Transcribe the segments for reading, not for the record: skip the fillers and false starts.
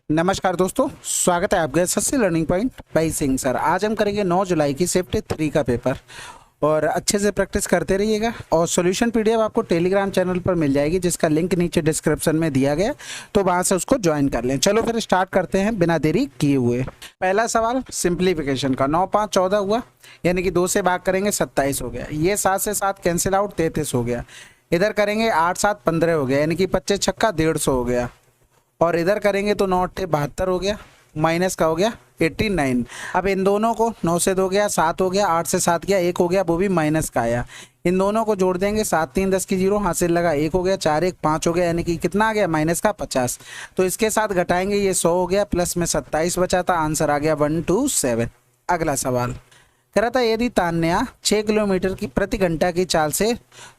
नमस्कार दोस्तों, स्वागत है आपका SSC learning point by Singh sir. आज हम करेंगे 9 जुलाई की शिफ्ट 3 का पेपर और अच्छे से प्रैक्टिस करते रहिएगा। और सॉल्यूशन पीडीएफ आपको टेलीग्राम चैनल पर मिल जाएगी, जिसका लिंक नीचे डिस्क्रिप्शन में दिया गया, तो वहां से उसको ज्वाइन कर लें। चलो फिर स्टार्ट करते हैं बिना देरी किए हुए। पहला सवाल सिंप्लीफिकेशन का। 9 5 14 हुआ, यानी कि 2 से भाग करेंगे 27 हो गया। ये 7 से 7 कैंसिल आउट 33 हो गया। इधर करेंगे 8 7 15 हो गया, यानी कि 25 छक्का 150 हो गया। और इधर करेंगे तो 9 8 72 हो गया, माइनस का हो गया 89। अब इन दोनों को 9 से 2 गया 7 हो गया, 8 से 7 गया 1 हो गया, वो भी माइनस का आया। इन दोनों को जोड़ देंगे, 7 3 10 की 0, हासिल लगा 1 हो गया, 4 1 5 हो गया, यानी कि कितना आ गया माइनस का 50। तो इसके साथ घटाएंगे, ये 100 हो गया, प्लस में 27 बचा था, आंसर आ गया 127। अगला सवाल कह रहा था यदि तान्या 6 किलोमीटर की प्रति घंटा की चाल से,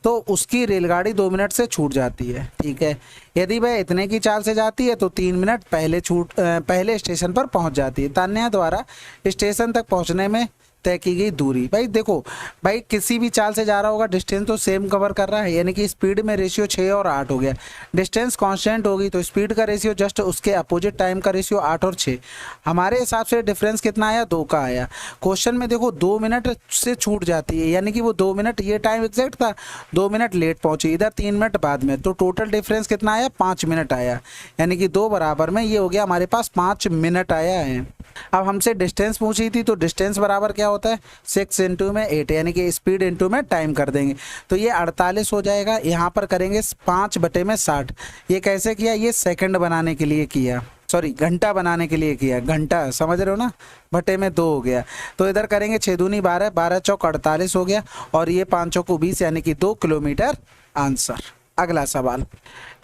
तो उसकी रेलगाड़ी 2 मिनट से छूट जाती है। ठीक है, यदि वह इतने की चाल से जाती है तो 3 मिनट पहले स्टेशन पर पहुंच जाती है। तान्या द्वारा स्टेशन तक पहुंचने में तय की गई दूरी। भाई देखो, भाई किसी भी चाल से जा रहा होगा, डिस्टेंस तो सेम कवर कर रहा है, यानी कि स्पीड में रेशियो 6 और 8 हो गया। डिस्टेंस कांस्टेंट होगी तो स्पीड का रेशियो जस्ट उसके अपोजिट टाइम का रेशियो 8 और 6। हमारे हिसाब से डिफरेंस कितना आया, 2 का आया। क्वेश्चन में देखो 2 मिनट से छूट जाती है, यानी कि वो 2 मिनट, ये टाइम एग्जैक्ट था, 2 मिनट लेट पहुंची, इधर 3 मिनट बाद में, तो टोटल डिफरेंस कितना आया, 5 मिनट आया। यानी कि 2 बराबर में ये हो गया हमारे पास 5 मिनट आया है। अब हमसे डिस्टेंस पूछी थी, तो डिस्टेंस बराबर क्या होता है, 6 इंटू में 8, यानी कि स्पीड इंटू में टाइम कर देंगे, तो ये 48 हो जाएगा। यहाँ पर करेंगे 5 बटे में 60। ये कैसे किया, ये सेकंड बनाने के लिए किया, सॉरी घंटा बनाने के लिए किया, घंटा समझ रहे हो ना, बटे में 2 हो गया। तो इधर करेंगे 6 दूनी 12, 12 चौक 48 हो गया, और ये 5 चौक 20, यानी कि 2 किलोमीटर आंसर। अगला सवाल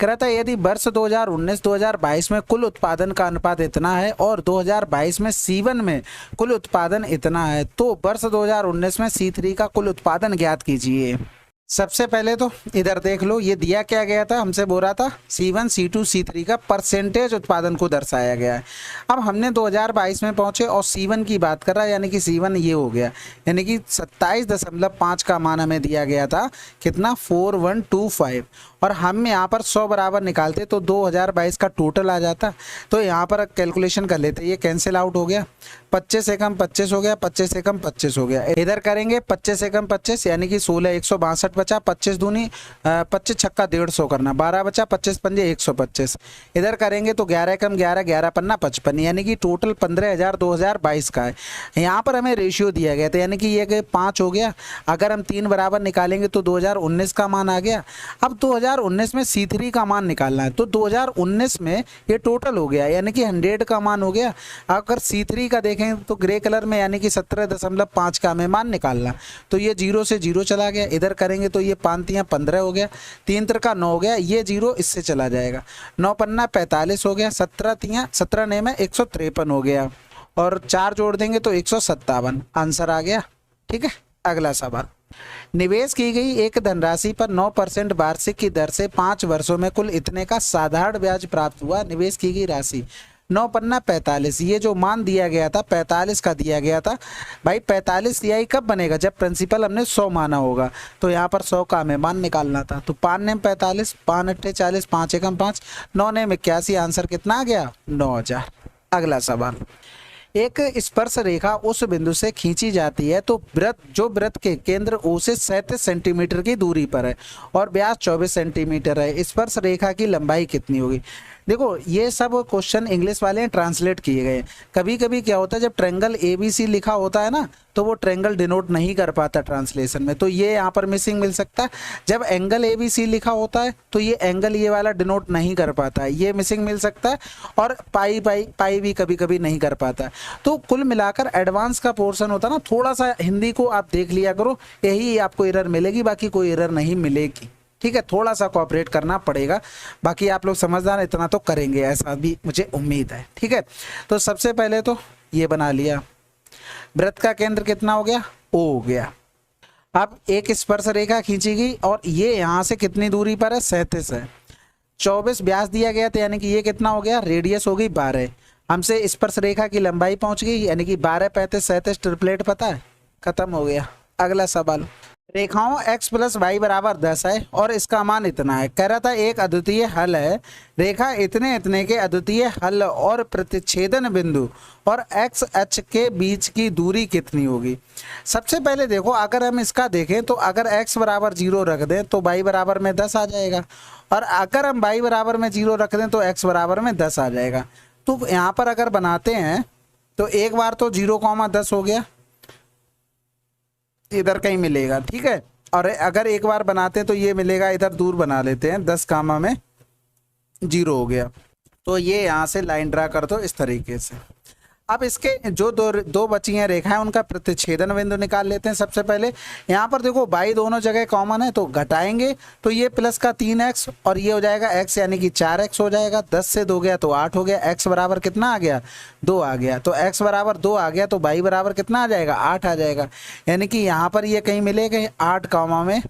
कह रहा था यदि वर्ष 2019-2022 में कुल उत्पादन का अनुपात इतना है और 2022 में C1 में कुल उत्पादन इतना है, तो वर्ष 2019 में C3 का कुल उत्पादन ज्ञात कीजिए। सबसे पहले तो इधर देख लो, ये दिया क्या गया था, हमसे बोल रहा था C1 C2 C3 का परसेंटेज उत्पादन को दर्शाया गया है। अब हमने 2022 में पहुंचे और C1 की बात कर रहा है, यानी कि C1 ये हो गया, यानी कि 27.5 का मान हमें दिया गया था, कितना 4125, और हम यहाँ पर 100 बराबर निकालते तो 2022 का टोटल आ जाता। तो यहाँ पर कैलकुलेशन कर लेते, ये कैंसिल आउट हो गया, 25 से कम 25 हो गया, 25 से कम 25 हो गया। इधर करेंगे 25 से कम 25, यानी कि 16 162 बचा, 25 दूनी 25 छक्का 150 करना, 12 बचा, 25 पंजे 125। इधर करेंगे तो 11 कम 11, 11 पन्ना 55, यानी कि टोटल 15,000 2022 का है। यहाँ पर हमें रेशियो दिया गया था, यानी कि ये 5 हो गया। अगर हम 3 बराबर निकालेंगे तो 2019 का मान आ गया। अब 2019 में C3 का मान निकालना है, तो 2019 में ये टोटल हो गया, यानी कि 100 का मान हो गया। अगर C3 का देखें तो ग्रे कलर में, यानी कि 17.5 का हमें मान निकालना, तो ये 0 से 0 चला गया। इधर करेंगे तो ये 5 तियाँ 15 हो गया, 3 तिरका 9 हो गया, ये 0 इससे चला जाएगा, 9 पन्ना 45 हो गया, 17 तियाँ 17 ने में 153 हो गया, और 4 जोड़ देंगे तो 157, आंसर आ गया। ठीक है, अगला सवाल, निवेश की गई एक धनराशि पर 9% वार्षिक की दर से 5 वर्षों में कुल इतने का साधारण ब्याज प्राप्त हुआ। निवेश की गई राशि 9 पन्ना 45, ये जो मान दिया गया था 45 का दिया गया था। भाई 45 CI कब बनेगा, जब प्रिंसिपल हमने 100 माना होगा, तो यहाँ पर 100 का हमें मान निकालना था। तो 5 ने 45, 5 अट्ठे 40, 5 एकम 5, 9 ने 81, आंसर कितना आ गया 9000। अगला सवाल, एक स्पर्श रेखा उस बिंदु से खींची जाती है तो वृत्त के केंद्र O से 37 सेंटीमीटर की दूरी पर है और व्यास 24 सेंटीमीटर है। स्पर्श रेखा की लंबाई कितनी होगी। देखो ये सब क्वेश्चन इंग्लिश वाले हैं, ट्रांसलेट किए गए। कभी कभी क्या होता है, जब ट्रायंगल ABC लिखा होता है ना, तो वो ट्रायंगल डिनोट नहीं कर पाता ट्रांसलेशन में, तो ये यहाँ पर मिसिंग मिल सकता है। जब एंगल ABC लिखा होता है तो ये एंगल ये वाला डिनोट नहीं कर पाता है, ये मिसिंग मिल सकता है। और पाई भी कभी कभी नहीं कर पाता। तो कुल मिलाकर एडवांस का पोर्शन होता है ना, थोड़ा सा हिंदी को आप देख लिया करो, यही आपको एरर मिलेगी, बाकी कोई एरर नहीं मिलेगी। ठीक है, थोड़ा सा कोऑपरेट करना पड़ेगा, बाकी आप लोग समझदार इतना तो करेंगे, ऐसा भी मुझे उम्मीद है। ठीक है, तो सबसे पहले तो ये बना लिया, वृत्त का केंद्र कितना हो गया, O हो गया। अब एक स्पर्श रेखा खींची गई और ये यहाँ से कितनी दूरी पर है, 37 है। 24 व्यास दिया गया था, यानी कि ये कितना हो गया, रेडियस हो गई 12। हमसे स्पर्श रेखा की लंबाई पहुंच गई, यानी कि 12 35 37 ट्रिपलेट पता है, खत्म हो गया। अगला सवाल, रेखाओं x प्लस वाई बराबर 10 है और इसका मान इतना है। कह रहा था एक अद्वितीय हल है, रेखा इतने इतने के अद्वितीय हल और प्रतिच्छेदन बिंदु और x अक्ष के बीच की दूरी कितनी होगी। सबसे पहले देखो, अगर हम इसका देखें तो अगर x बराबर 0 रख दें तो y बराबर में 10 आ जाएगा, और अगर हम y बराबर में 0 रख दें तो x बराबर में 10 आ जाएगा। तो यहाँ पर अगर बनाते हैं तो एक बार तो 0,10 हो गया, इधर कहीं मिलेगा, ठीक है। और अगर एक बार बनाते हैं तो ये मिलेगा, इधर दूर बना लेते हैं, 10 कामा में 0 हो गया। तो ये यहाँ से लाइन ड्रा कर दो इस तरीके से। अब इसके जो दो बची हैं रेखाएं, उनका प्रतिच्छेदन बिंदु निकाल लेते हैं। सबसे पहले यहाँ पर देखो बाई दोनों जगह कॉमन है तो घटाएंगे तो ये प्लस का 3x और ये हो जाएगा x यानी कि 4x हो जाएगा। 10 से 2 गया तो 8 हो गया। x बराबर कितना आ गया, 2 आ गया। तो x बराबर 2 आ गया तो y बराबर कितना आ जाएगा, 8 आ जाएगा। यानी कि यहाँ पर ये कहीं मिलेगा 8 कामा में,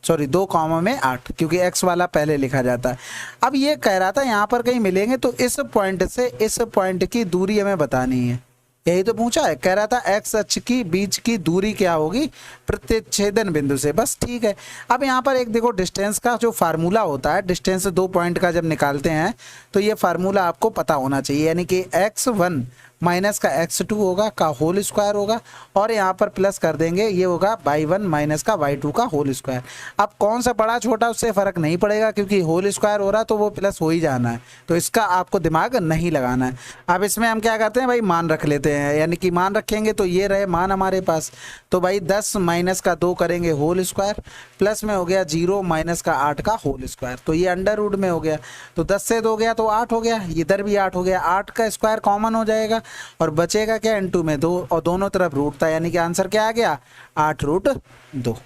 सॉरी 2 कामा में 8, क्योंकि x वाला पहले लिखा जाता है। अब ये कह रहा था यहाँ पर कहीं मिलेंगे तो इस पॉइंट से इस पॉइंट की दूरी हमें बतानी है, यही तो पूछा है। कह रहा था x अक्ष की बीच की दूरी क्या होगी प्रतिच्छेदन बिंदु से, बस ठीक है। अब यहाँ पर एक देखो डिस्टेंस का जो फार्मूला होता है, डिस्टेंस 2 पॉइंट का जब निकालते हैं तो ये फार्मूला आपको पता होना चाहिए, यानी कि x1 माइनस का x2 होगा का होल स्क्वायर होगा, और यहाँ पर प्लस कर देंगे, ये होगा y1 माइनस का y2 का होल स्क्वायर। अब कौन सा बड़ा छोटा उससे फर्क नहीं पड़ेगा, क्योंकि होल स्क्वायर हो रहा तो वो प्लस हो ही जाना है, तो इसका आपको दिमाग नहीं लगाना है। अब इसमें हम क्या करते हैं भाई, मान रख लेते हैं, यानी कि मान रखेंगे तो ये रहे मान हमारे पास। तो भाई 10 माइनस का 2 करेंगे होल स्क्वायर, प्लस में हो गया 0 माइनस का 8 का होल स्क्वायर, तो ये अंडर रूट में हो गया। तो 10 से 2 गया तो 8 हो गया, इधर भी 8 हो गया। 8 का स्क्वायर कॉमन हो जाएगा और बचेगा क्या, इनटू में 2, और दोनों तरफ रूट था, यानी कि आंसर क्या आ गया, 8√2।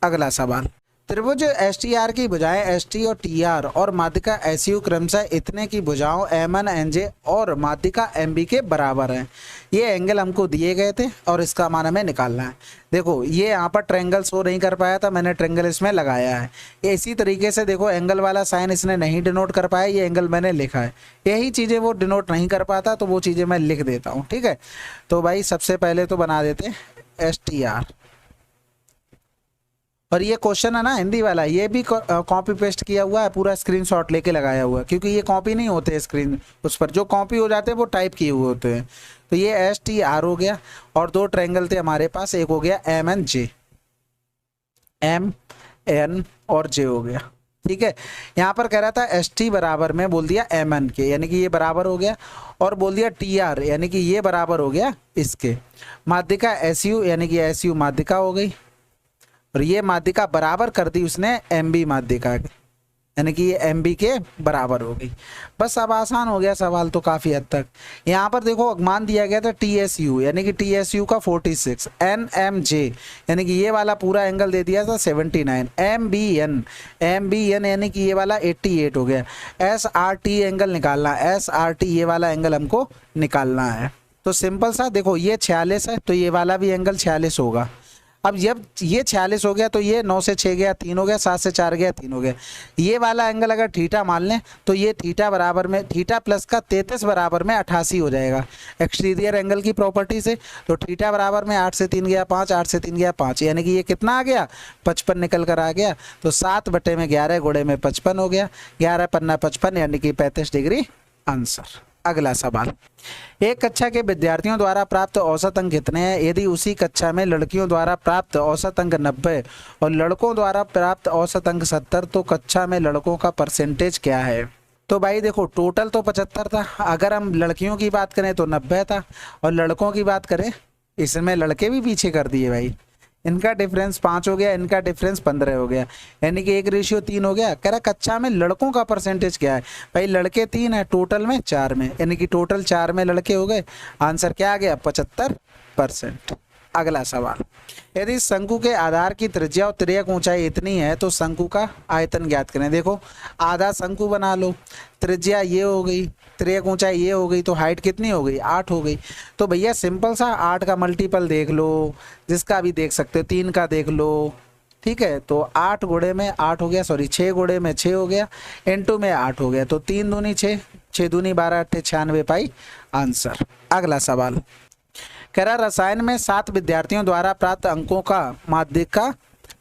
अगला सवाल, त्रिभुज एस टी आर की भुजाएं एस टी और टी आर और माध्यिका एस यू क्रमशः इतने की भुजाओं एम एन एन जे और माध्यिका एम बी के बराबर हैं। ये एंगल हमको दिए गए थे और इसका मान हमें निकालना है। देखो ये यहाँ पर ट्रेंगल शो नहीं कर पाया था, मैंने ट्रेंगल इसमें लगाया है। इसी तरीके से देखो एंगल वाला साइन इसने नहीं डिनोट कर पाया, ये एंगल मैंने लिखा है। यही चीज़ें वो डिनोट नहीं कर पाता तो वो चीज़ें मैं लिख देता हूँ, ठीक है। तो भाई सबसे पहले तो बना देते एस टी आर, और ये क्वेश्चन है ना हिंदी वाला, ये भी कॉपी पेस्ट किया हुआ है, पूरा स्क्रीनशॉट लेके लगाया हुआ है, क्योंकि ये कॉपी नहीं होते स्क्रीन उस पर, जो कॉपी हो जाते हैं वो टाइप किए हुए होते हैं। तो ये एस टी आर हो गया, और 2 ट्रायंगल थे हमारे पास, एक हो गया M N J, M N और जे हो गया, ठीक है। यहाँ पर कह रहा था एस टी बराबर में बोल दिया एम एन के, यानी कि ये बराबर हो गया, और बोल दिया टी आर यानी कि ये बराबर हो गया इसके। माध्यिका एस यू यानी कि एस यू माध्यिका हो गई, और ये माध्यिका बराबर कर दी उसने एम बी माध्यिका के, यानी कि ये एम बी के बराबर हो गई। बस अब आसान हो गया सवाल तो काफ़ी हद तक। यहाँ पर देखो मान दिया गया था टी एस यू, यानी कि टी एस यू का 46, एन एम जे यानी कि ये वाला पूरा एंगल दे दिया था 79, एम बी एन यानी कि ये वाला 88 हो गया। एस आर टी एंगल निकालना, एस आर टी ये वाला एंगल हमको निकालना है। तो सिंपल सा देखो ये 46 है तो ये वाला भी एंगल 46 होगा। अब जब ये 46 हो गया तो ये 9 से 6 गया 3 हो गया, 7 से 4 गया 3 हो गया। ये वाला एंगल अगर थीटा मान लें तो ये थीटा बराबर में थीटा प्लस का 33 बराबर में 88 हो जाएगा एक्सटीरियर एंगल की प्रॉपर्टी से। तो थीटा बराबर में 8 से 3 गया 5, 8 से 3 गया 5, यानी कि ये कितना आ गया 55 निकल कर आ गया। तो 7 बटे में 11 गुणे में 55 हो गया, 11 पन्ना 55 यानी कि 35 डिग्री आंसर। अगला सवाल, एक कक्षा के विद्यार्थियों द्वारा प्राप्त औसत अंक कितने हैं यदि उसी कक्षा में लड़कियों द्वारा प्राप्त औसत अंक 90 और लड़कों द्वारा प्राप्त औसत अंक 70, तो कक्षा में लड़कों का परसेंटेज क्या है। तो भाई देखो टोटल तो 75 था, अगर हम लड़कियों की बात करें तो 90 था, और लड़कों की बात करें इसमें लड़के भी पीछे कर दिए भाई, इनका डिफरेंस 5 हो गया, इनका डिफरेंस 15 हो गया, यानी कि 1:3 हो गया। कह रहा कक्षा में लड़कों का परसेंटेज क्या है, भाई लड़के 3 है टोटल में 4 में, यानी कि टोटल 4 में लड़के हो गए। आंसर क्या आ गया 75%। अगला सवाल, यदि शंकु के आधार की त्रिज्या और तिर्यक ऊंचाई इतनी है तो शंकु का आयतन ज्ञात करें। देखो आधा शंकु बना लो, त्रिज्या ये हो गई, तिर्यक ऊंचाई ये हो गई, तो हाइट कितनी हो गई 8 हो गई। तो भैया सिंपल सा 8 का मल्टीपल देख लो, जिसका भी देख सकते हो, 3 का देख लो, ठीक है। तो 8 गुणे में 8 हो गया, सॉरी 6 गुणे में 6 हो गया, इनटू में 8 हो गया, तो 3 दूनी 6, 6 दूनी 12, 8 96 पाई आंसर। अगला सवाल, कह रहा रसायन में 7 विद्यार्थियों द्वारा प्राप्त अंकों का माध्यिका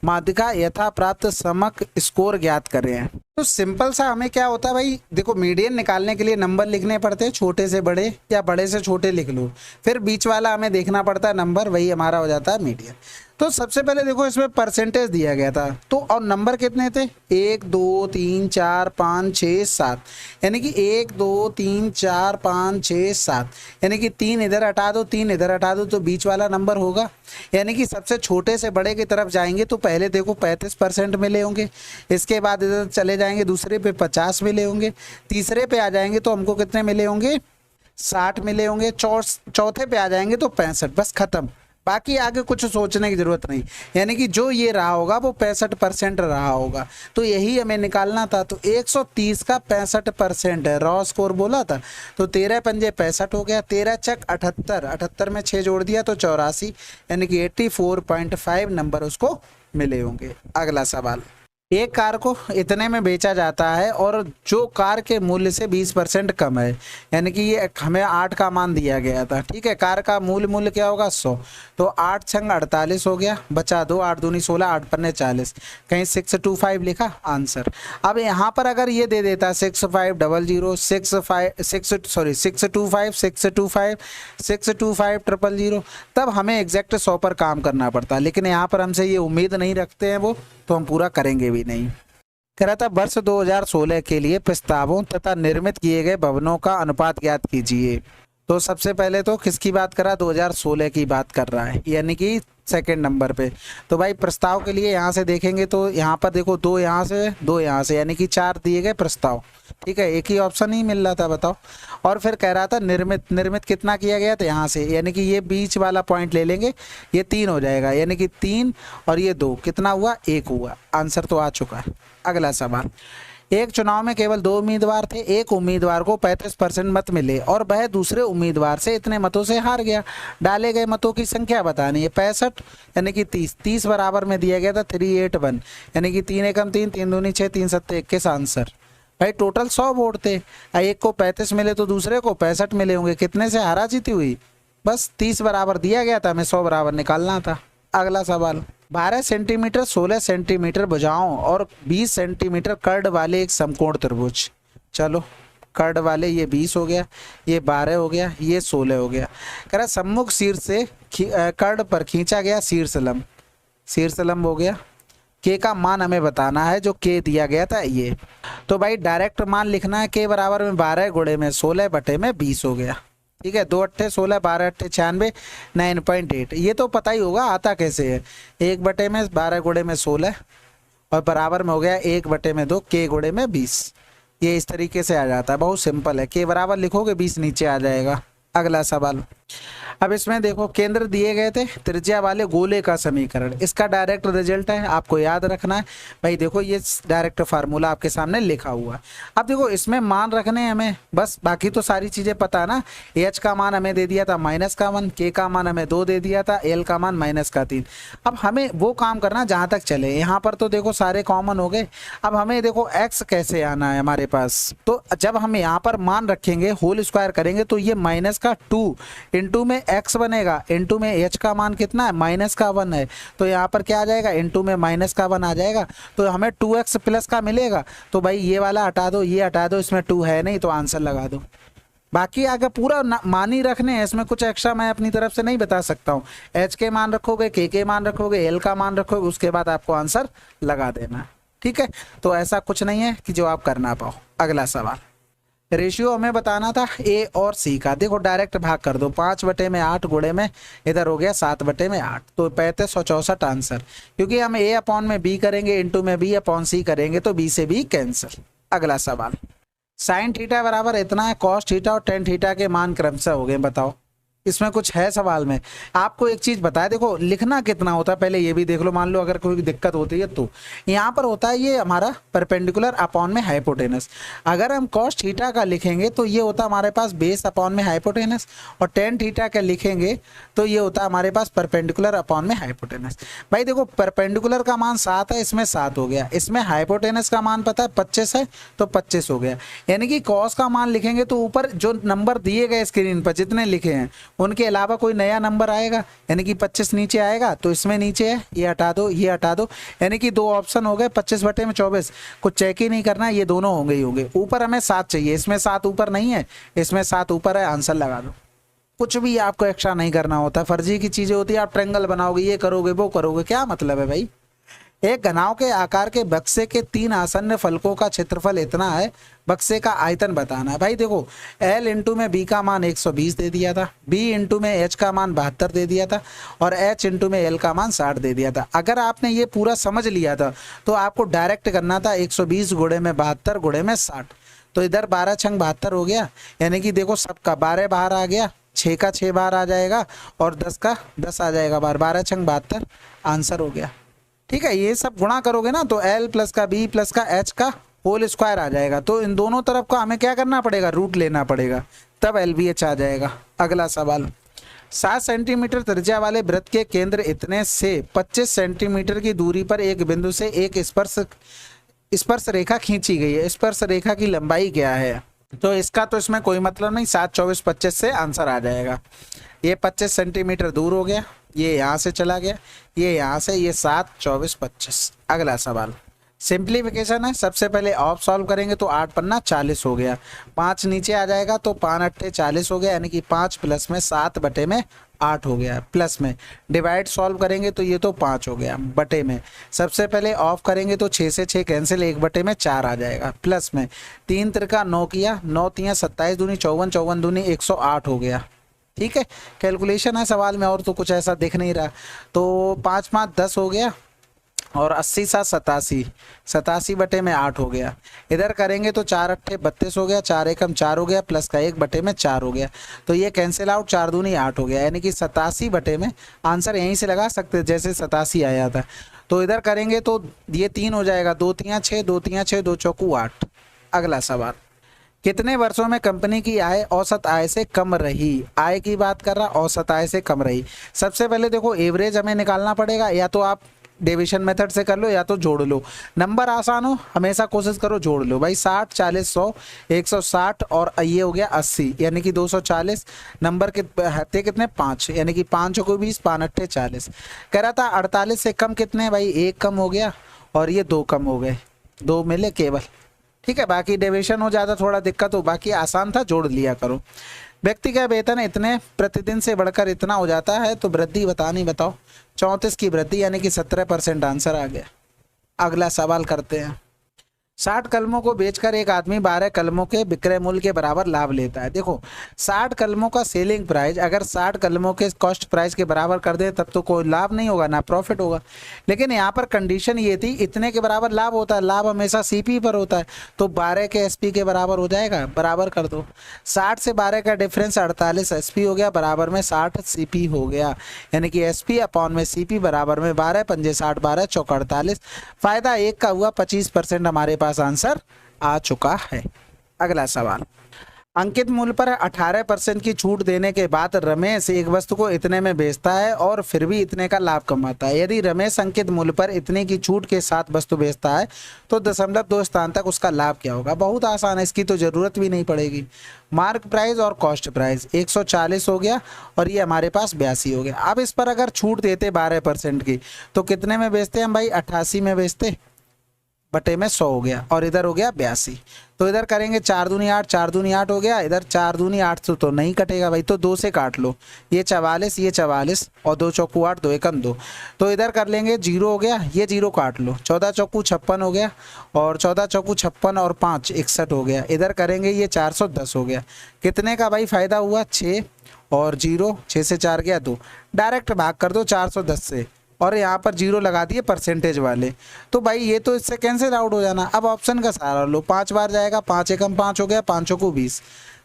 माध्यिका यथा प्राप्त समक स्कोर ज्ञात करें। तो सिंपल सा हमें क्या होता है भाई, देखो मीडियन निकालने के लिए नंबर लिखने पड़ते हैं, छोटे से बड़े या बड़े से छोटे लिख लो, फिर बीच वाला हमें देखना पड़ता है नंबर, वही हमारा हो जाता है मीडियन। तो सबसे पहले देखो इसमें परसेंटेज दिया गया था, तो और नंबर कितने थे 1 2 3 4 5 6 7, यानी कि 1 2 3 4 5 6 7, यानी कि 3 इधर हटा दो 3 इधर हटा दो तो बीच वाला नंबर होगा। यानी कि सबसे छोटे से बड़े की तरफ जाएंगे तो पहले देखो 35% मिले होंगे, इसके बाद इधर चले जाएंगे दूसरे पे 50 मिले होंगे, तीसरे पे आ जाएंगे तो हमको कितने मिले होंगे 60 मिले होंगे, चौथे पे आ जाएंगे तो 65, बस खत्म। बाकी आगे कुछ सोचने की जरूरत नहीं, यानी कि जो ये रहा होगा वो 65% रहा होगा, तो यही हमें निकालना था। तो 130 का 65% है, रॉ स्कोर बोला था, तो 13 पंजे 65 हो गया, 13 चक 78, 78 में 6 जोड़ दिया तो 84, यानी कि 84.5 नंबर उसको मिले होंगे। अगला सवाल, एक कार को इतने में बेचा जाता है और जो कार के मूल्य से 20% कम है, यानी कि ये हमें 8 का मान दिया गया था, ठीक है। कार का मूल्य क्या होगा 100, तो 8 छंग 48 हो गया, बचा 2, 8 दूनी 16, 8 पन्ने 40, कहीं 625 लिखा आंसर। अब यहाँ पर अगर ये दे देता 6500 625 तब हमें एग्जैक्ट 100 पर काम करना पड़ता, लेकिन यहाँ पर हमसे ये उम्मीद नहीं रखते हैं वो, तो हम पूरा करेंगे भी नहीं। कह रहा था वर्ष 2016 के लिए प्रस्तावों तथा निर्मित किए गए भवनों का अनुपात ज्ञात कीजिए। तो सबसे पहले तो किसकी बात कर रहा है 2016 की बात कर रहा है, यानी कि सेकंड नंबर पे। तो भाई प्रस्ताव के लिए यहाँ से देखेंगे तो यहाँ पर देखो 2 यहाँ से 2 यहाँ से, यानी कि 4 दिए गए प्रस्ताव, ठीक है, एक ही ऑप्शन ही मिल रहा था बताओ। और फिर कह रहा था निर्मित कितना किया गया था यहाँ से, यानी कि ये बीच वाला पॉइंट ले लेंगे, ये 3 हो जाएगा, यानी कि 3 और ये 2 कितना हुआ 1 हुआ, आंसर तो आ चुका है। अगला सवाल, एक चुनाव में केवल 2 उम्मीदवार थे, एक उम्मीदवार को 35% मत मिले और वह दूसरे उम्मीदवार से इतने मतों से हार गया, डाले गए मतों की संख्या बतानी है। 65 यानी कि 30 बराबर में दिया गया था 381, यानी कि 3 एकम 3, 3 दूनी 6, 3 सत्ते 21 आंसर। भाई टोटल 100 वोट थे, एक को 35 मिले तो दूसरे को 65 मिले होंगे, कितने से हारा जीती हुई, बस 30 बराबर दिया गया था, हमें 100 बराबर निकालना था। अगला सवाल, 12 सेंटीमीटर 16 सेंटीमीटर भुजाओं और 20 सेंटीमीटर कर्ड वाले एक समकोण त्रिभुज, चलो कर्ड वाले ये 20 हो गया, ये 12 हो गया, ये 16 हो गया। कह रहा सम्मुख शीर्ष से कर्ड पर खींचा गया शीर्ष लंब हो गया, के का मान हमें बताना है, जो के दिया गया था ये। तो भाई डायरेक्ट मान लिखना है, के बराबर में 12 गुणे में 16 बटे में 20 हो गया, ठीक है। 2 अट्ठे 16, 12 अट्ठे 96, 9.8, ये तो पता ही होगा आता कैसे है, 1 बटे में 12 गुणे में 16 और बराबर में हो गया 1 बटे में 2 के गुणे में 20, ये इस तरीके से आ जाता है, बहुत सिंपल है। के बराबर लिखोगे 20 नीचे आ जाएगा। अगला सवाल, अब इसमें देखो केंद्र दिए गए थे, त्रिज्या वाले गोले का समीकरण, इसका डायरेक्ट रिजल्ट है, आपको याद रखना है भाई। देखो ये डायरेक्ट फार्मूला आपके सामने लिखा हुआ है। अब देखो इसमें मान रखने हैं हमें, बस बाकी तो सारी चीज़ें पता है ना। एच का मान हमें दे दिया था -1, के का मान हमें 2 दे दिया था, एल का मान -3। अब हमें वो काम करना जहाँ तक चले, यहाँ पर तो देखो सारे कॉमन हो गए। अब हमें देखो एक्स कैसे आना है हमारे पास, तो जब हम यहाँ पर मान रखेंगे होल स्क्वायर करेंगे तो ये -2 इंटू में x बनेगा, इंटू में h का मान कितना है -1 है, तो यहाँ पर क्या आ जाएगा इंटू में -1 आ जाएगा, तो हमें 2x प्लस का मिलेगा। तो भाई ये वाला हटा दो, ये हटा दो, इसमें 2 है नहीं तो आंसर लगा दो। बाकी आगे पूरा मान ही रखने हैं, इसमें कुछ एक्स्ट्रा मैं अपनी तरफ से नहीं बता सकता हूँ। h के मान रखोगे, के मान रखोगे, l का मान रखोगे, उसके बाद आपको आंसर लगा देना, ठीक है। तो ऐसा कुछ नहीं है कि जो आप कर ना पाओ। अगला सवाल, रेशियो हमें बताना था ए और सी का, देखो डायरेक्ट भाग कर दो, 5 बटे में 8 गुणे में इधर हो गया 7 बटे में 8, तो 3564 आंसर। क्योंकि हम ए अपॉन में बी करेंगे, इंटू में बी अपॉन सी करेंगे तो बी से बी कैंसिल। अगला सवाल, साइन थीटा बराबर इतना है, कॉस थीटा और टेन थीटा के मान क्रमशः हो गए, बताओ इसमें कुछ है सवाल में। आपको एक चीज बताया, देखो लिखना कितना होता है पहले ये भी देख लो, मान लो अगर कोई दिक्कत होती है तो यहाँ पर होता है ये हमारा परपेंडिकुलर अपॉन में हाइपोटेनस। अगर हम कॉस थीटा का लिखेंगे तो ये होता हमारे पास बेस अपॉन में हाइपोटेनस, और टेन थीटा का लिखेंगे तो ये होता है हमारे पास परपेंडिकुलर अपॉन में हाइपोटेनस। भाई देखो परपेंडिकुलर का मान 7 है, इसमें 7 हो गया, इसमें हाइपोटेनस का मान पता है 25 है तो 25 हो गया। यानी कि कॉस का मान लिखेंगे तो ऊपर जो नंबर दिए गए स्क्रीन पर जितने लिखे हैं उनके अलावा कोई नया नंबर आएगा, यानी कि 25 नीचे आएगा तो इसमें नीचे है, ये हटा दो, ये हटा दो, यानी कि 2 ऑप्शन हो गए, 25/24, कुछ चेक ही नहीं करना, ये दोनों होंगे ही होंगे। ऊपर हमें 7 चाहिए, इसमें 7 ऊपर नहीं है, इसमें 7 ऊपर है, आंसर लगा दो। कुछ भी आपको एक्स्ट्रा नहीं करना होता, फर्जी की चीजें होती है, आप ट्रायंगल बनाओगे, ये करोगे, वो करोगे, क्या मतलब है भाई। एक घनाव के आकार के बक्से के 3 आसन्न फलकों का क्षेत्रफल इतना है, बक्से का आयतन बताना है। भाई देखो, L इंटू में B का मान 120 दे दिया था, B इंटू में H का मान 72 दे दिया था, और H इंटू में L का मान 60 दे दिया था। अगर आपने ये पूरा समझ लिया था तो आपको डायरेक्ट करना था 120 गुणे में 72 गुणे में 60। तो इधर 12 छंग 72 हो गया, यानी कि देखो सबका 12 बाहर आ गया, 6 का 6 बाहर आ जाएगा, और 10 का 10 आ जाएगा बाहर, 12 छंग 72, आंसर हो गया। ठीक है, ये सब गुणा करोगे ना तो L प्लस का B प्लस का H का होल स्क्वायर आ जाएगा। तो इन दोनों तरफ का हमें क्या करना पड़ेगा, रूट लेना पड़ेगा, तब LBH आ जाएगा। अगला सवाल, 7 सेंटीमीटर त्रिज्या वाले वृत्त के केंद्र इतने से 25 सेंटीमीटर की दूरी पर एक बिंदु से एक स्पर्श रेखा खींची गई है, स्पर्श रेखा की लंबाई क्या है। तो इसका तो इसमें कोई मतलब नहीं, 7, 24, 25 से आंसर आ जाएगा। ये 25 सेंटीमीटर दूर हो गया, ये यहाँ से चला गया, ये यहाँ से, ये 7, 24, 25। अगला सवाल सिंप्लीफिकेशन है, सबसे पहले ऑफ सॉल्व करेंगे तो 8 पन्ना 40 हो गया, 5 नीचे आ जाएगा तो 5 अट्ठे 40 हो गया, यानी कि 5 प्लस में 7 बटे में 8 हो गया। प्लस में डिवाइड सॉल्व करेंगे तो ये तो 5 हो गया, बटे में सबसे पहले ऑफ करेंगे तो 6 से 6 कैंसिल, 1 बटे में 4 आ जाएगा। प्लस में 3 त्रिका 9 किया, 9 तिया 27 दूनी 54, 54 दूनी 108 हो गया। ठीक है, कैलकुलेशन है सवाल में, और तो कुछ ऐसा दिख नहीं रहा। तो 5 5 10 हो गया, और 80 7 87, 87 बटे में 8 हो गया। इधर करेंगे तो 4 अट्ठे 32 हो गया, 4 एकम 4 हो गया, प्लस का 1 बटे में 4 हो गया। तो ये कैंसिल आउट, 4 दूनी 8 हो गया, यानी कि 87 बटे में, आंसर यहीं से लगा सकते जैसे 87 आया था। तो इधर करेंगे तो ये 3 हो जाएगा, 2 तिया 6, 2 तिया 6, 2 चौकू 8। अगला सवाल, कितने वर्षों में कंपनी की आय औसत आय से कम रही। आय की बात कर रहा, औसत आय से कम रही। सबसे पहले देखो एवरेज हमें निकालना पड़ेगा, या तो आप डिविजन मेथड से कर लो या तो जोड़ लो। नंबर आसान हो हमेशा कोशिश करो जोड़ लो भाई। 60 40 100 160 और ये हो गया 80, यानी कि 240। नंबर के कितने 5, यानी कि 5 को 20, 5 अट्ठे 40। कह रहा था 48 से कम कितने भाई, 1 कम हो गया और ये 2 कम हो गए, 2 मिले केवल। ठीक है, बाकी डेविएशन हो जाता थोड़ा दिक्कत हो, बाकी आसान था, जोड़ लिया करो। व्यक्ति का वेतन इतने प्रतिदिन से बढ़कर इतना हो जाता है तो वृद्धि बतानी, बताओ। 34 की वृद्धि, यानी कि 17% आंसर आ गया। अगला सवाल करते हैं। 60 कलमों को बेचकर एक आदमी 12 कलमों के विक्रय मूल्य के बराबर लाभ लेता है। देखो 60 कलमों का सेलिंग प्राइस अगर 60 कलमों के कॉस्ट प्राइस के बराबर कर दे तब तो कोई लाभ नहीं होगा, ना प्रॉफिट होगा। लेकिन यहाँ पर कंडीशन ये थी इतने के बराबर लाभ होता है, लाभ हमेशा सीपी पर होता है, तो 12 के एसपी के बराबर हो जाएगा, बराबर कर दो। 60 से 12 का डिफरेंस 48 एसपी हो गया, बराबर में 60 सीपी हो गया, यानी कि एसपी अपॉन में सीपी बराबर में 12 पंजे 60, 12 चौक 48। फायदा 1 का हुआ, 25% हमारे पास आंसर आ चुका है। अगला सवाल, अंकित मूल्य पर 18% की छूट देने के बाद रमेश एक वस्तु को इतने में बेचता है और फिर भी इतने का लाभ कमाता है। यदि रमेश अंकित मूल्य पर इतने की छूट के साथ वस्तु बेचता है तो 0.2 स्थान तक उसका लाभ क्या होगा। बहुत आसान है, इसकी तो जरूरत भी नहीं पड़ेगी। मार्क प्राइस और कॉस्ट प्राइस 140 हो गया और ये हमारे पास 82 हो गया। अब इस पर अगर छूट देते 12% की तो कितने में बेचते हम भाई, 88 में बेचते, बटे में 100 हो गया, और इधर हो गया 82। तो इधर करेंगे 4 दूनी 8, 4 दूनी 8 हो गया, इधर 4 दूनी 8 तो नहीं कटेगा भाई, तो 2 से काट लो, ये 44, ये 44 और 2 चौकू 8, 2 एकम 2। तो इधर कर लेंगे 0 हो गया, ये 0 काट लो, 14 चौकू 56 हो गया, और 14 चौकू 56 और 5 61 हो गया। इधर करेंगे ये 410 हो गया। कितने का भाई फायदा हुआ, 6 और 0, 6 से 4 गया 2, डायरेक्ट भाग कर दो 410 से, और यहाँ पर 0 लगा दिए परसेंटेज वाले, तो भाई ये तो इससे कैंसिल आउट हो जाना। अब ऑप्शन का सहारा लो, 5 बार जाएगा, 5 एकम 5 हो गया, 5 को 20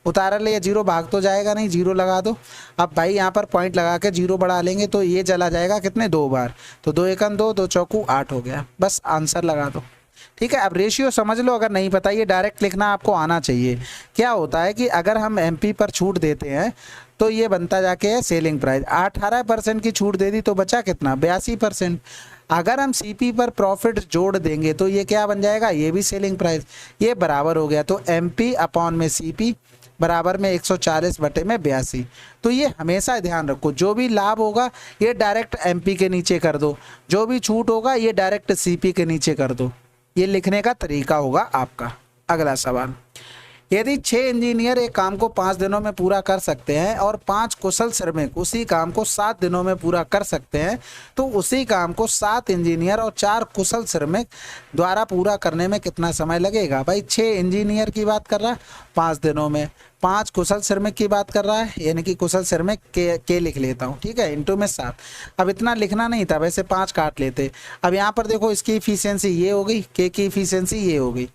उतारा ले, 0 भाग तो जाएगा नहीं, 0 लगा दो। अब भाई यहाँ पर पॉइंट लगा के 0 बढ़ा लेंगे तो ये चला जाएगा कितने, 2 बार, तो 2 एकम 2, 2 चौकू 8 हो गया, बस आंसर लगा दो। ठीक है, अब रेशियो समझ लो, अगर नहीं पता ये डायरेक्ट लिखना आपको आना चाहिए। क्या होता है कि अगर हम एमपी पर छूट देते हैं तो ये बनता जाके है सेलिंग प्राइस। 18% की छूट दे दी तो बचा कितना, 82%। अगर हम सीपी पर प्रॉफिट जोड़ देंगे तो ये क्या बन जाएगा, ये भी सेलिंग प्राइस, ये बराबर हो गया। तो एमपी अपॉन में सीपी बराबर में 140/82। तो ये हमेशा ध्यान रखो, जो भी लाभ होगा ये डायरेक्ट एमपी के नीचे कर दो, जो भी छूट होगा ये डायरेक्ट सीपी के नीचे कर दो। ये लिखने का तरीका होगा आपका। अगला सवाल, यदि 6 इंजीनियर एक काम को 5 दिनों में पूरा कर सकते हैं और 5 कुशल श्रमिक उसी काम को 7 दिनों में पूरा कर सकते हैं, तो उसी काम को 7 इंजीनियर और 4 कुशल श्रमिक द्वारा पूरा करने में कितना समय लगेगा। भाई 6 इंजीनियर की बात कर रहा है 5 दिनों में, 5 कुशल श्रमिक की बात कर रहा है, यानी कि कुशल श्रमिक के लिख लेता हूँ, ठीक है, इंटू में 7। अब इतना लिखना नहीं था, वैसे 5 काट लेते। अब यहाँ पर देखो इसकी इफिशियंसी ये हो गई, के की इफिशियंसी ये हो गई।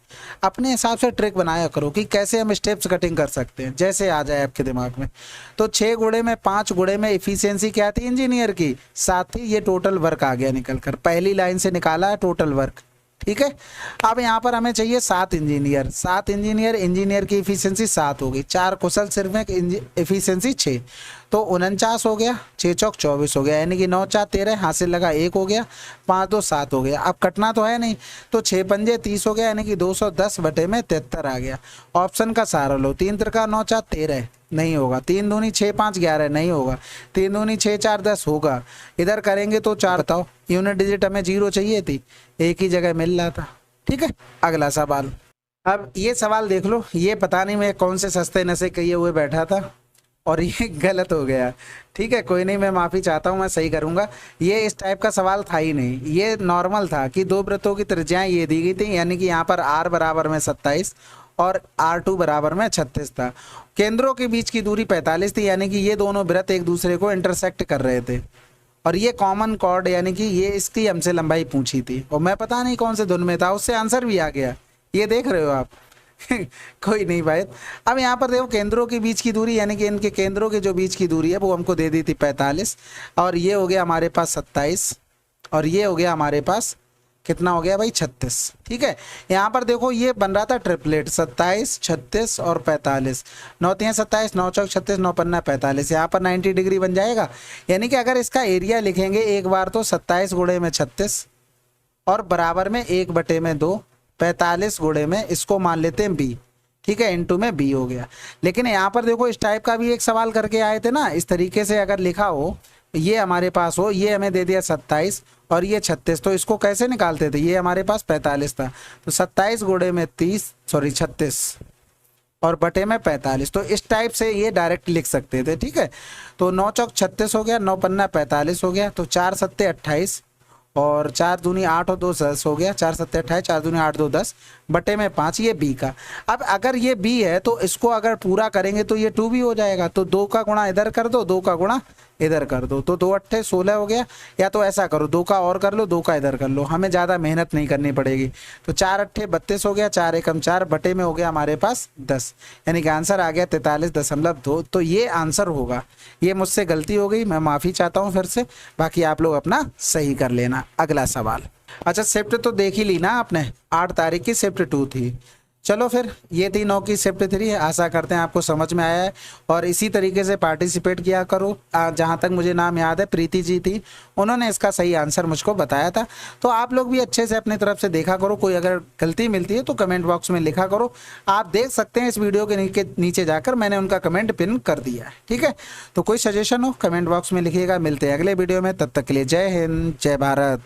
अपने हिसाब से ट्रिक बनाया करो कि कैसे हम स्टेप्स कटिंग कर सकते हैं, जैसे आ जाए आपके दिमाग में। तो 6 गुणे में 5 गुणे में इफिशियंसी क्या थी इंजीनियर की, 7 थी। ये टोटल वर्क आ गया निकल कर, पहली लाइन से निकाला है टोटल वर्क, ठीक है। अब यहाँ पर हमें चाहिए 7 इंजीनियर, 7 इंजीनियर, इंजीनियर की इफिशियंसी 7 होगी, 4 कुशल श्रमिक, इफिशियंसी 6, तो 49 हो गया, 6 चौक 24 हो गया, यानी कि 9 4 13, हासिल लगा 1 हो गया, 5 2 7 हो गया। अब कटना तो है नहीं, तो 6 पंजे 30 हो गया, यानी कि 210/73 आ गया। ऑप्शन का सहारा लो, 3 त्रिका 9 4 13 नहीं होगा, 3 दूनी 6 5 11 नहीं होगा, 3 दूनी 6 4 10 होगा। इधर करेंगे तो 4, बताओ यूनिट डिजिट हमें 0 चाहिए थी, एक ही जगह मिल रहा था, ठीक है। अगला सवाल, अब ये सवाल देख लो, ये पता नहीं मैं कौन से सस्ते नशे किए हुए बैठा था और ये गलत हो गया, ठीक है, कोई नहीं, मैं माफ़ी चाहता हूँ, मैं सही करूँगा। ये इस टाइप का सवाल था ही नहीं, ये नॉर्मल था कि 2 वृत्तों की त्रिज्याएं ये दी गई थी, यानी कि यहाँ पर r बराबर में 27 और R2 बराबर में 36 था। केंद्रों के बीच की दूरी 45 थी, यानी कि ये दोनों वृत्त एक दूसरे को इंटरसेक्ट कर रहे थे, और ये कॉमन कॉर्ड यानी कि ये इसकी हमसे लंबाई पूछी थी, और मैं पता नहीं कौन से धुन में था, उससे आंसर भी आ गया, ये देख रहे हो आप। कोई नहीं भाई। अब यहाँ पर देखो केंद्रों के बीच की दूरी, यानी कि इनके केंद्रों के जो बीच की दूरी है वो हमको दे दी थी 45, और ये हो गया हमारे पास 27, और ये हो गया हमारे पास कितना हो गया भाई 36, ठीक है। यहाँ पर देखो ये बन रहा था ट्रिपलेट, 27 36 और 45, 9 3 27, 9 चौक 36, 9 पन्ना 45, यहाँ पर 90 डिग्री बन जाएगा। यानी कि अगर इसका एरिया लिखेंगे एक बार तो 27 गुणे में 36 और बराबर में 1/2, 45 गुणे में इसको मान लेते हैं b, ठीक है, इनटू में b हो गया। लेकिन यहाँ पर देखो इस टाइप का भी एक सवाल करके आए थे ना, इस तरीके से अगर लिखा हो, ये हमारे पास हो, ये हमें दे दिया 27 और ये 36, तो इसको कैसे निकालते थे, ये हमारे पास 45 था, तो 27 गुणे में 36 और बटे में 45, तो इस टाइप से ये डायरेक्ट लिख सकते थे, ठीक है। तो 9 चौक 36 हो गया, 9 पन्ना 45 हो गया, तो 4 सत्ते 28 और 4 दूनी 8 और 2 10 हो गया, 4 सत्ते 28, 4 दूनी 8 2 10 बटे में 5, ये बी का। अब अगर ये बी है तो इसको अगर पूरा करेंगे तो ये 2 भी हो जाएगा, तो 2 का गुणा इधर कर दो, 2 का गुणा इधर कर दो, तो 2 अट्ठे 16 हो गया। या तो ऐसा करो 2 का और कर लो, 2 का इधर कर लो, हमें ज़्यादा मेहनत नहीं करनी पड़ेगी। तो 4 अट्ठे 32 हो गया, 4 एकम 4 बटे में हो गया हमारे पास 10, यानी कि आंसर आ गया 43.2। तो ये आंसर होगा। ये मुझसे गलती हो गई, मैं माफ़ी चाहता हूँ फिर से, बाकी आप लोग अपना सही कर लेना। अगला सवाल, अच्छा शिफ्ट तो देख ही ली ना आपने, 8 तारीख की शिफ्ट 2 थी। चलो फिर ये थी 9 की शिफ्ट 3, आशा करते हैं आपको समझ में आया है, और इसी तरीके से पार्टिसिपेट किया करो। जहाँ तक मुझे नाम याद है प्रीति जी थी, उन्होंने इसका सही आंसर मुझको बताया था। तो आप लोग भी अच्छे से अपनी तरफ से देखा करो, कोई अगर गलती मिलती है तो कमेंट बॉक्स में लिखा करो। आप देख सकते हैं इस वीडियो के नीचे जाकर मैंने उनका कमेंट पिन कर दिया है, ठीक है। तो कोई सजेशन हो कमेंट बॉक्स में लिखिएगा। मिलते हैं अगले वीडियो में, तब तक के लिए जय हिंद जय भारत।